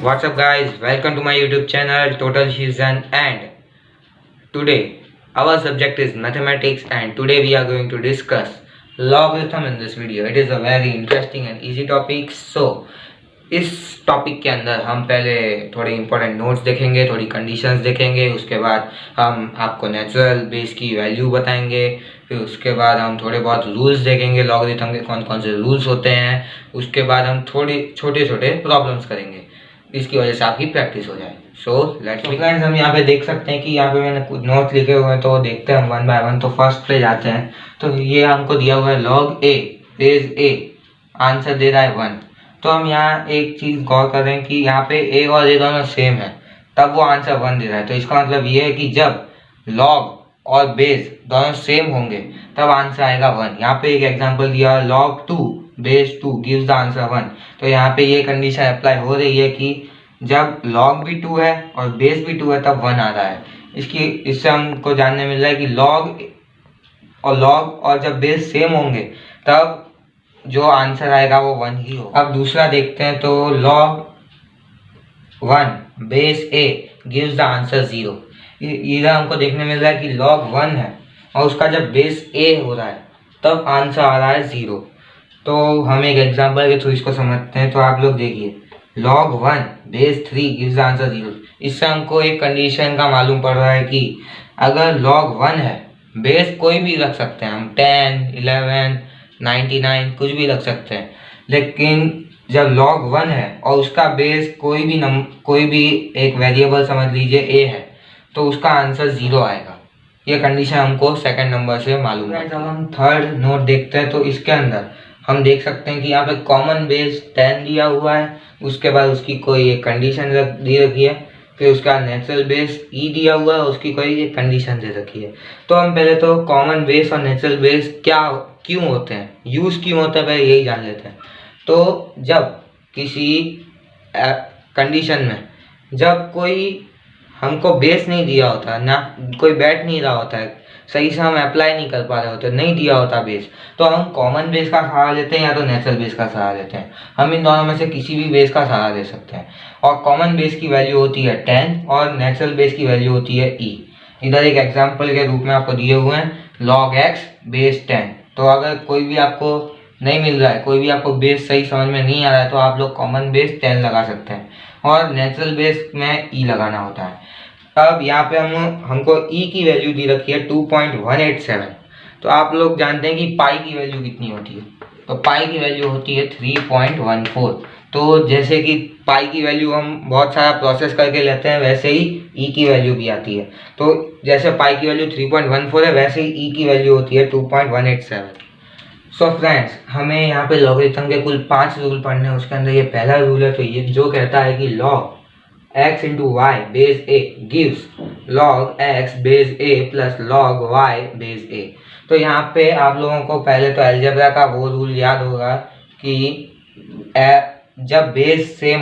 What's up guys, welcome to my YouTube channel Total Season, and today our subject is mathematics, and today we are going to discuss logarithm in this video. It is a very interesting and easy topic. So इस topic के अंदर हम पहले थोड़े important notes देखेंगे, थोड़ी conditions देखेंगे, उसके बाद हम आपको नेचुरल बेस की वैल्यू बताएंगे, फिर उसके बाद हम थोड़े बहुत रूल्स देखेंगे लॉगरिथम के कौन कौन से रूल्स होते हैं, उसके बाद हम थोड़े छोटे छोटे प्रॉब्लम्स करेंगे, इसकी वजह से आपकी प्रैक्टिस हो जाए। So let's begin. हम यहाँ पे देख सकते हैं कि यहाँ पे मैंने कुछ नोट्स लिखे हुए हैं, तो देखते हैं हम वन बाय वन। तो फर्स्ट पे जाते हैं। तो ये हमको दिया हुआ है लॉग ए बेस ए, आंसर दे रहा है 1। तो हम यहाँ एक चीज गौर कर रहे हैं कि यहाँ पे ए और ए दोनों सेम है, तब वो आंसर 1 दे रहा है। तो इसका मतलब ये है कि जब लॉग और बेस दोनों सेम होंगे तब आंसर आएगा 1। यहाँ पे एक एग्जांपल दिया है log 2 base 2 gives the answer 1। तो यहाँ पे ये कंडीशन अप्लाई हो रही है कि जब लॉग भी 2 है और बेस भी 2 है तब 1 आ रहा है। इससे हमको जानने मिल रहा है कि लॉग और जब बेस सेम होंगे तब जो आंसर आएगा वो 1 ही होगा। अब दूसरा देखते हैं। तो log 1 base a gives the answer 0। इधर हमको देखने मिल रहा है कि log 1 है और उसका जब बेस a हो रहा है तब आंसर आ रहा है 0। तो हम एक एग्जांपल के थ्रू इसको समझते हैं। तो आप लोग देखिए log 1 base 3 gives the answer 0। इससे हमको एक कंडीशन का मालूम पड़ रहा है कि अगर log 1 है, बेस कोई भी रख सकते हैं हम, 10, 11, 99 कुछ भी रख सकते हैं, लेकिन जब log 1 है और उसका बेस कोई भी एक वेरिएबल समझ लीजिए a है, तो उसका आंसर 0 आएगा। ये कंडीशन हमको सेकंड नंबर से मालूम है। जब हम थर्ड नोट देखते हैं तो इसके अंदर हम देख सकते हैं कि यहाँ पे कॉमन बेस 10 दिया हुआ है, उसके बाद उसकी कोई एक कंडीशन दी रखी है, फिर उसका नेचुरल बेस ई दिया हुआ है, उसकी कोई एक कंडीशन दे रखी है। तो हम पहले तो कॉमन बेस और नेचुरल बेस क्यों होते हैं, यूज क्यों होता है, पहले यही जान लेते हैं। तो जब किसी कंडीशन में जब कोई हमको बेस नहीं दिया होता, ना कोई बैठ नहीं रहा होता है, सही से हम अप्लाई नहीं कर पा रहे होते, नहीं दिया होता बेस, तो हम कॉमन बेस का सहारा लेते हैं या तो नेचुरल बेस का सहारा लेते हैं। हम इन दोनों में से किसी भी बेस का सहारा ले सकते हैं। और कॉमन बेस की वैल्यू होती है 10 और नेचुरल बेस की वैल्यू होती है ई। इधर एक एग्जाम्पल के रूप में आपको दिए हुए हैं log x बेस 10। तो अगर कोई भी आपको नहीं मिल रहा है, कोई भी आपको बेस सही समझ में नहीं आ रहा है, तो आप लोग कॉमन बेस 10 लगा सकते हैं और नेचुरल बेस में ई लगाना होता है। अब यहाँ पे हमको ई की वैल्यू दी रखी है 2.187। तो आप लोग जानते हैं कि पाई की वैल्यू कितनी होती है। तो पाई की वैल्यू होती है 3.14। तो जैसे कि पाई की वैल्यू हम बहुत सारा प्रोसेस करके लेते हैं, वैसे ही ई की वैल्यू भी आती है। तो जैसे पाई की वैल्यू 3.14 है, वैसे ही ई की वैल्यू होती है 2.187। सो फ्रेंड्स, हमें यहाँ पे लॉगरिथम के कुल 5 रूल पढ़ने हैं। उसके अंदर ये पहला रूल है, तो ये जो कहता है कि log x into y base a gives log x base a plus log y base a। तो यहाँ पे आप लोगों को पहले तो अलजेब्रा का वो रूल याद होगा कि जब बेस सेम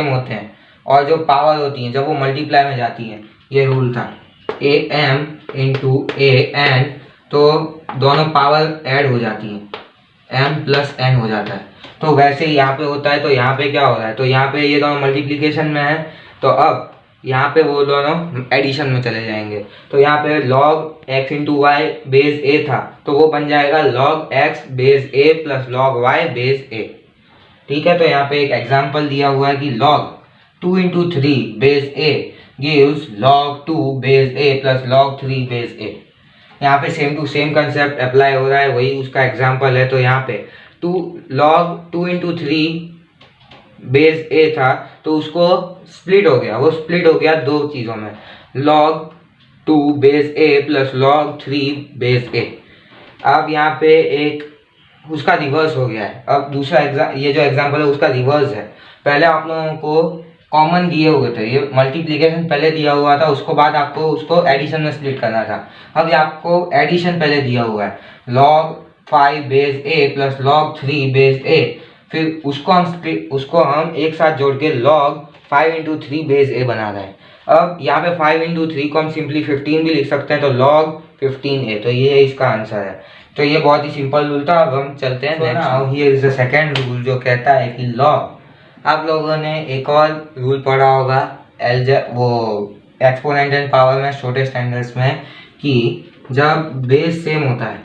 होते हैं और जो पावर होती है जब वो मल्टीप्लाई में जाती है, ये रूल था am इंटू an, तो दोनों पावर ऐड हो जाती है, m प्लस n हो जाता है। तो वैसे ही यहाँ पे होता है। तो यहाँ पे क्या हो रहा है, तो यहाँ पे ये दोनों मल्टीप्लिकेशन में है, तो अब यहाँ पे वो दोनों एडिशन में चले जाएंगे। तो यहाँ पे log x into y base a था, तो वो बन जाएगा log x base a plus log y base a। ठीक है। तो यहाँ पे एक एग्जाम्पल दिया हुआ है कि log 2 into 3 base a gives log 2 base a plus log 3 base a। यहाँ पे same to same concept apply हो रहा है, वही उसका एग्जाम्पल है। तो यहाँ पे log 2 इंटू 3 बेस a था, तो उसको स्प्लिट हो गया, वो स्प्लिट हो गया दो चीज़ों में, log 2 base a plus log 3 base a। अब यहाँ पे एक उसका रिवर्स हो गया है। अब दूसरा ये जो एग्जाम्पल है उसका रिवर्स है। पहले आप लोगों को कॉमन दिए हुए थे, ये मल्टीप्लिकेशन पहले दिया हुआ था, उसको बाद आपको उसको एडिशन में स्प्लिट करना था। अब आपको एडिशन पहले दिया हुआ है log 5 base a plus log 3 base a, फिर उसको हम एक साथ जोड़ के log 5 इंटू 3 बेस a बना रहे हैं। अब यहाँ पे 5 इंटू 3 को हम सिंपली 15 भी लिख सकते हैं, तो log 15a। तो ये इसका आंसर है। तो ये बहुत ही सिंपल रूल था। अब हम चलते हैं next. Here is the second rule जो कहता है कि log आप लोगों ने एक और रूल पढ़ा होगा वो एक्सपोनेंट एंड पावर में छोटे स्टैंडर्ड्स में, कि जब बेस सेम होता है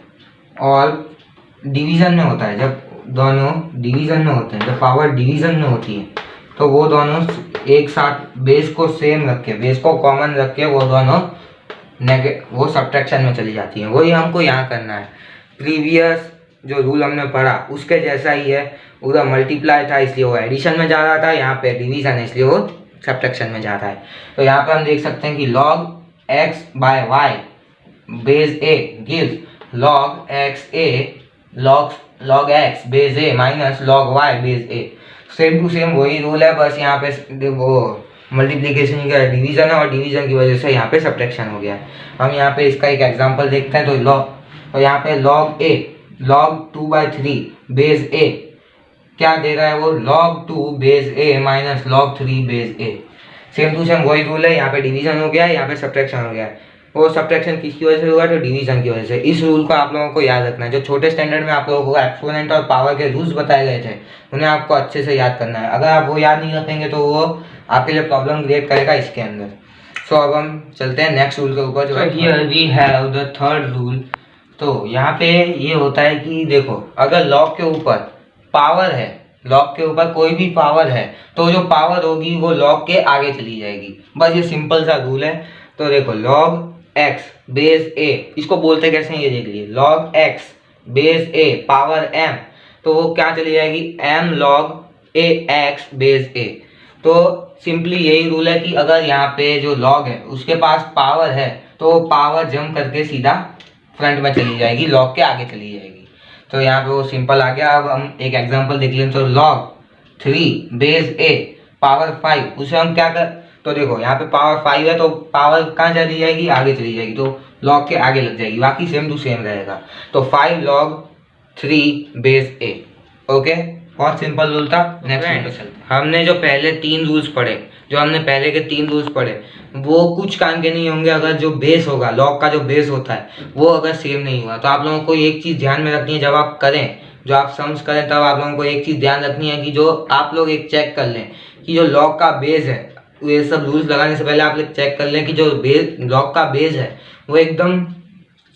और डिवीजन में होता है, जब दोनों डिवीजन में होते हैं, जब पावर डिवीजन में होती है, तो वो दोनों एक साथ बेस को सेम रख के, बेस को कॉमन रख के वो दोनों वो सब्ट्रैक्शन में चली जाती हैं। वही हमको यहाँ करना है। प्रीवियस जो रूल हमने पढ़ा उसके जैसा ही है, उधर मल्टीप्लाई था इसलिए वो एडिशन में जा रहा था, यहाँ पे डिवीजन है इसलिए वो सब्ट्रैक्शन में जा रहा है। तो यहाँ पे हम देख सकते हैं कि log x by y base a gives log x a log x base a minus log y base a। Same to same वही रूल है, बस यहाँ पे वो मल्टीप्लीकेशन का डिवीजन है और डिवीजन की वजह से यहाँ पे सब्ट्रैक्शन हो गया है। हम यहाँ पे इसका एक एग्जांपल देखते हैं। तो यहाँ पे log a log 2/3 base a क्या दे रहा है, वो log 2 base a minus log 3 base a। Same to same वही रूल है, यहाँ पे डिवीजन हो गया है, यहाँ पे सब्ट्रैक्शन हो गया है। वो सब्ट्रैक्शन किसकी वजह से हुआ है, तो डिवीजन की वजह से। इस रूल को आप लोगों को याद रखना है। जो छोटे स्टैंडर्ड में आप लोगों को एक्सपोनेंट और पावर के रूल्स बताए गए थे उन्हें आपको अच्छे से याद करना है। अगर आप वो याद नहीं रखेंगे तो वो आपके लिए प्रॉब्लम क्रिएट करेगा इसके अंदर। सो अब हम चलते हैं नेक्स्ट रूल के ऊपर, जो here we have the third rule. तो यहाँ पे ये होता है कि देखो, अगर लॉग के ऊपर पावर है, लॉग के ऊपर कोई भी पावर है, तो जो पावर होगी वो लॉग के आगे चली जाएगी। बस ये सिंपल सा रूल है। तो देखो log x बेस a, इसको बोलते कैसे हैं ये देख लीजिए, log x base a power m, तो वो क्या चली जाएगी, m log a x base a। तो सिंपली यही रूल है कि अगर यहाँ पे जो log है उसके पास पावर है तो पावर जंप करके सीधा फ्रंट में चली जाएगी, log के आगे चली जाएगी। तो यहाँ पे वो सिंपल आ गया। अब हम एक एग्जांपल देख लें। तो log 3 बेस a पावर 5, उसे हम क्या कर, तो देखो यहाँ पे पावर 5 है तो पावर कहाँ चली जाएगी, आगे चली जाएगी, तो log के आगे लग जाएगी, बाकी सेम टू सेम रहेगा। तो 5 log 3 बेस a। ओके, बहुत सिंपल रूल था। नेक्स्ट पे चलते हैं। हमने जो पहले 3 रूल्स पढ़े, जो हमने पहले के 3 रूल्स पढ़े, वो कुछ काम के नहीं होंगे अगर जो बेस होगा, लॉग का जो बेस होता है वो अगर सेम नहीं हुआ। तो आप लोगों को एक चीज़ ध्यान में रखनी है, जब आप करें, जो आप सम्स करें, तब आप लोगों को एक चीज़ ध्यान रखनी है कि जो आप लोग एक चेक कर लें कि जो लॉग का बेस है, ये सब रूल्स लगाने से पहले आप लोग चेक कर लें कि जो बेस लॉग का बेस है वो एकदम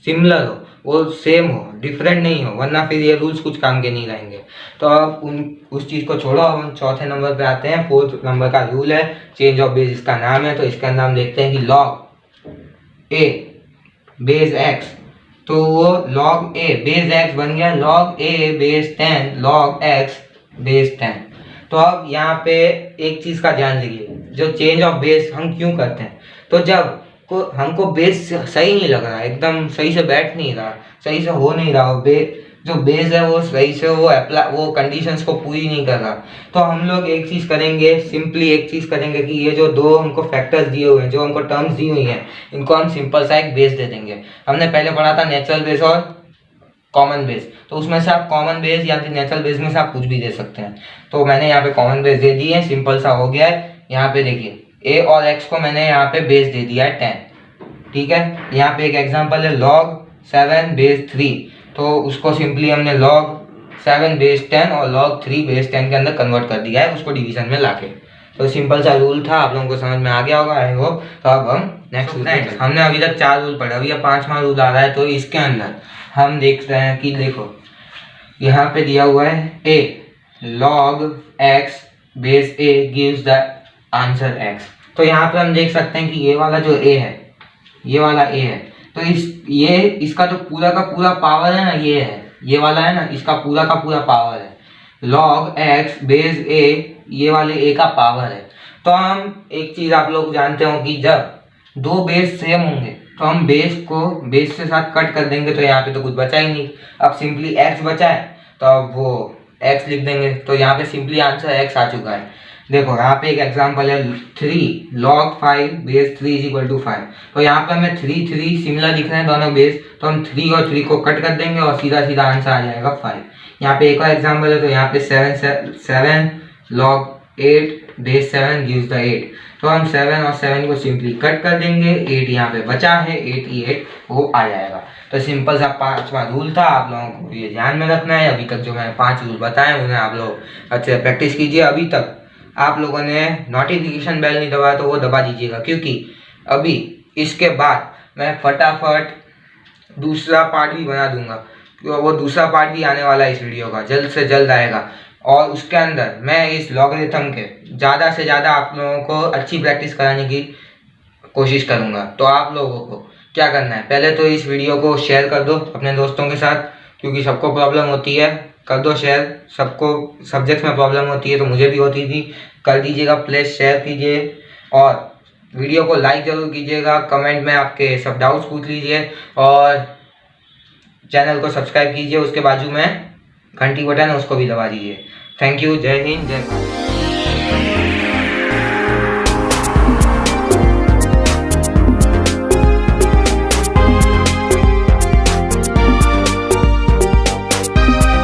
सिमिलर हो, वो सेम हो, डिफरेंट नहीं हो, वरना फिर ये रूल्स कुछ काम के नहीं रहेंगे। तो अब उस चीज़ को छोड़ो, अब हम चौथे नंबर पे आते हैं। 4th नंबर का रूल है चेंज ऑफ बेस, इसका नाम है। तो इसके अंदर हम देखते हैं कि log a बेस x, तो वो log a बेस x बन गया log a base 10 log x base 10। तो अब यहाँ पे एक चीज़ का ध्यान दीजिए, जो चेंज ऑफ बेस हम क्यों करते हैं, तो जब को हमको बेस सही नहीं लग रहा, एकदम सही से बैठ नहीं रहा, सही से हो नहीं रहा, जो बेस है वो सही से वो कंडीशंस को पूरी नहीं कर रहा, तो हम लोग एक चीज़ करेंगे, सिंपली एक चीज़ करेंगे कि ये जो दो हमको फैक्टर्स दिए हुए हैं, जो हमको टर्म्स दी हुई हैं, इनको हम सिंपल सा एक बेस दे देंगे। हमने पहले पढ़ा था नेचुरल बेस और कॉमन बेस, तो उसमें से आप कॉमन बेस या फिर नेचुरल बेस में से आप कुछ भी दे सकते हैं। तो मैंने यहाँ पे कॉमन बेस दे दी है, सिंपल सा हो गया है। यहाँ पे देखिए a और x को मैंने यहाँ पे बेस दे दिया है 10, ठीक है। यहाँ पे एक एग्जांपल है log 7 बेस 3, तो उसको सिंपली हमने log 7 बेस 10 और log 3 बेस 10 के अंदर कन्वर्ट कर दिया है, उसको डिवीजन में लाके। तो सिंपल सा रूल था, आप लोगों को समझ में आ गया होगा आई होप। तो अब हम नेक्स्ट रूल, हमने अभी तक 4 रूल पढ़े, अभी 5वां रूल आ रहा है। तो इसके अंदर हम देख रहे हैं कि देखो यहाँ पे दिया हुआ है a log x base a gives the answer x। तो यहाँ पे हम देख सकते हैं कि ये वाला जो a है, ये वाला a है, तो इसका जो पूरा का पूरा पावर है ना, ये है, ये वाला है ना, इसका पूरा का पूरा पावर है। log x बेस a ये वाले a का पावर है। तो हम एक चीज आप लोग जानते हो कि जब दो बेस सेम होंगे तो हम बेस को बेस के साथ कट कर देंगे, तो यहाँ पे तो कुछ बचा ही नहीं। अब सिंपली x बचा है तो अब वो x लिख देंगे, तो यहाँ पे सिंपली आंसर x आ चुका है। देखो यहाँ पे एक एग्जांपल है 3 log 5 base 3 is equal to 5। तो यहाँ पे हमें 3 3 सिमिलर लिख रहे हैं दोनों बेस, तो हम 3 और 3 को कट कर देंगे और सीधा सीधा आंसर आ जाएगा 5। यहाँ पे एक और एग्जांपल है, तो यहाँ पे 7 log 8 बेस 7 गिव्स द 8। तो हम 7 और 7 को सिंपली कट कर देंगे, 8 यहाँ पे बचा है, 8 ही 8 वो आ जाएगा। तो सिंपल सा 5वां रूल था, आप लोगों को ये ध्यान में रखना है। अभी तक जो मैंने 5 रूल बताए उन्हें आप लोग अच्छे से प्रैक्टिस कीजिए। अभी तक आप लोगों ने नोटिफिकेशन बेल नहीं दबाया तो वो दबा दीजिएगा, क्योंकि अभी इसके बाद मैं फटाफट दूसरा पार्ट भी बना दूंगा। वो दूसरा पार्ट भी आने वाला है इस वीडियो का, जल्द से जल्द आएगा। और उसके अंदर मैं इस लॉगरिथम के ज़्यादा से ज़्यादा आप लोगों को अच्छी प्रैक्टिस कराने की कोशिश करूँगा। तो आप लोगों को क्या करना है, पहले तो इस वीडियो को शेयर कर दो अपने दोस्तों के साथ, क्योंकि सबको प्रॉब्लम होती है। कर दो शेयर, सबको सब्जेक्ट में प्रॉब्लम होती है, तो मुझे भी होती थी। कर दीजिएगा, प्लीज़ शेयर कीजिए और वीडियो को लाइक ज़रूर कीजिएगा। कमेंट में आपके सब डाउट्स पूछ लीजिए और चैनल को सब्सक्राइब कीजिए। उसके बाजू में घंटी बटन है, उसको भी दबा दीजिए। Thank you. जय हिंद, जय भारत।